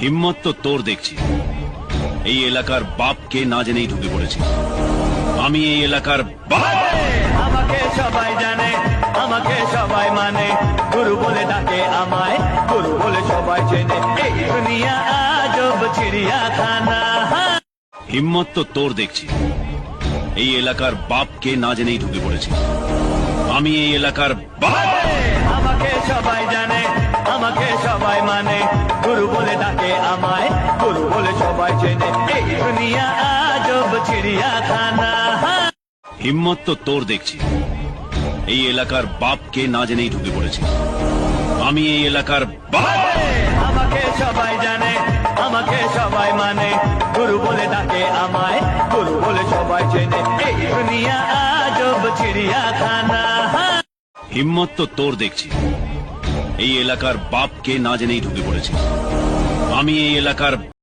হিম্মত তো তোর দেখছি। এই এলাকার বাপকে না জেনেই ঢুকে পড়েছি। আমি এই এলাকার বাপ। আমাকে সবাই জানে, আমাকে সবাই মানে, গুরু বলে ডাকে আমায়, গুরু বলে সবাই চেনে। এই দুনিয়া আজব চিড়িয়াখানা। হিম্মত তো তোর দেখছি। এই এলাকার বাপকে না জেনেই ঢুকে পড়েছি। আমি এই এলাকার বাপ। আমাকে সবাই জানে, আমাকে সবাই মানে, গুরু বলে ডাকে আমায়, গুরু বলে সবাই চেনে। এই দুনিয়া আজব চিড়িয়াখানা। হিম্মত তো তোর দেখছি। এই এলাকার বাপকে না জেনেই ঢুকে পড়েছি। আমি এই এলাকার বাপ। আমাকে সবাই জানে, আমাকে সবাই মানে, গুরু বলে ডাকে আমায়, গুরু বলে সবাই চেনে। এই দুনিয়া আজব চিড়িয়াখানা। হিম্মত তো তোর দেখছি। এই এলাকার বাপকে না জেনেই ঢুকে পড়েছি। আমি এই এলাকার